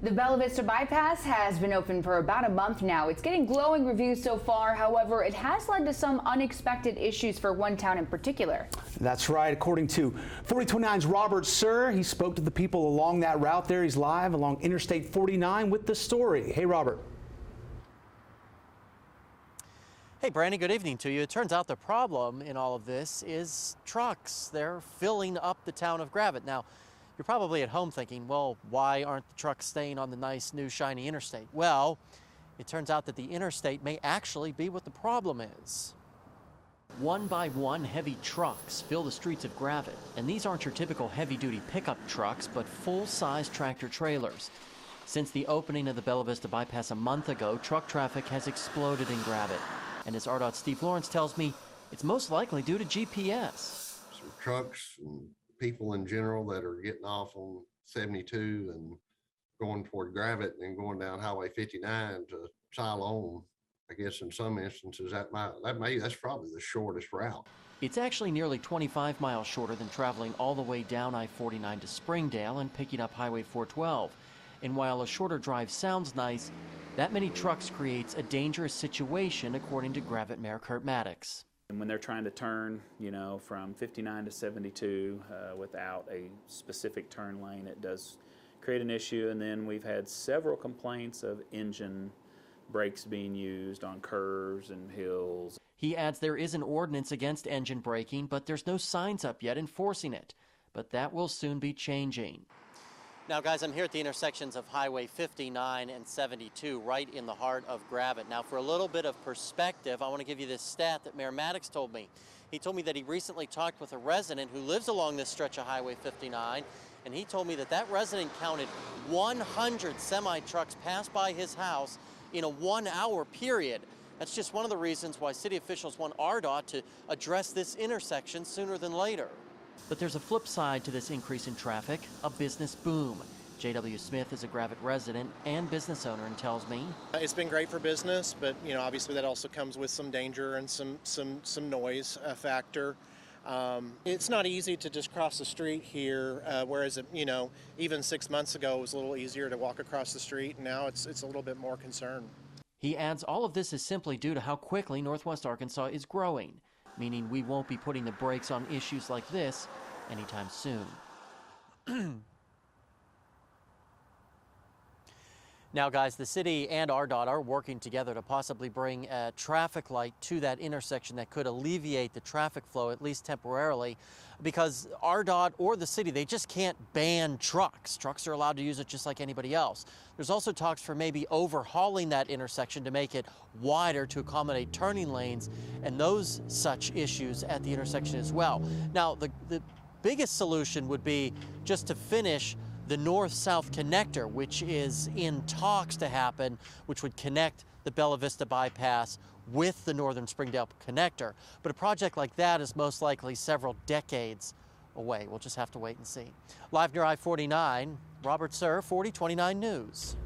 The Bella Vista bypass has been open for about a month now. It's getting glowing reviews so far. However, it has led to some unexpected issues for one town in particular. That's right. According to 4029's Robert Suhr, he spoke to the people along that route there. He's live along Interstate 49 with the story. Hey, Robert. Hey, Brandy, good evening to you. It turns out the problem in all of this is trucks. They're filling up the town of Gravette. Now, you're probably at home thinking, well, why aren't the trucks staying on the nice, new, shiny interstate? Well, it turns out that the interstate may actually be what the problem is. One by one, heavy trucks fill the streets of Gravette. And these aren't your typical heavy-duty pickup trucks, but full-size tractor trailers. Since the opening of the Bella Vista bypass a month ago, truck traffic has exploded in Gravette. And as RDOT Steve Lawrence tells me, it's most likely due to GPS. Some trucks and people in general that are getting off on 72 and going toward Gravette and going down Highway 59 to Siloam. I guess in some instances that's probably the shortest route. It's actually nearly 25 miles shorter than traveling all the way down I-49 to Springdale and picking up Highway 412. And while a shorter drive sounds nice, that many trucks creates a dangerous situation, according to Gravette Mayor Kurt Maddox. And when they're trying to turn, from 59 to 72 without a specific turn lane, it does create an issue. And then we've had several complaints of engine brakes being used on curves and hills. He adds there is an ordinance against engine braking, but there's no signs up yet enforcing it. But that will soon be changing. Now, guys, I'm here at the intersections of Highway 59 and 72, right in the heart of Gravette. Now, for a little bit of perspective, I want to give you this stat that Mayor Maddox told me. He told me that he recently talked with a resident who lives along this stretch of Highway 59, and he told me that that resident counted 100 semi-trucks pass by his house in a 1-hour period. That's just one of the reasons why city officials want RDOT to address this intersection sooner than later. But there's a flip side to this increase in traffic, a business boom. J.W. Smith is a Gravette resident and business owner and tells me it's been great for business, but obviously that also comes with some danger and some noise factor. It's not easy to just cross the street here, whereas even 6 months ago it was a little easier to walk across the street, and now it's a little bit more concern. He adds all of this is simply due to how quickly Northwest Arkansas is growing, meaning we won't be putting the brakes on issues like this anytime soon. Now, guys, the city and RDOT are working together to possibly bring a traffic light to that intersection that could alleviate the traffic flow, at least temporarily, because RDOT or the city, they just can't ban trucks. Trucks are allowed to use it just like anybody else. There's also talks for maybe overhauling that intersection to make it wider to accommodate turning lanes and those such issues at the intersection as well. Now, the biggest solution would be just to finish the north-south connector, which is in talks to happen, which would connect the Bella Vista bypass with the northern Springdale connector. But a project like that is most likely several decades away. We'll just have to wait and see. Live near I-49, Robert Suhr, 4029 News.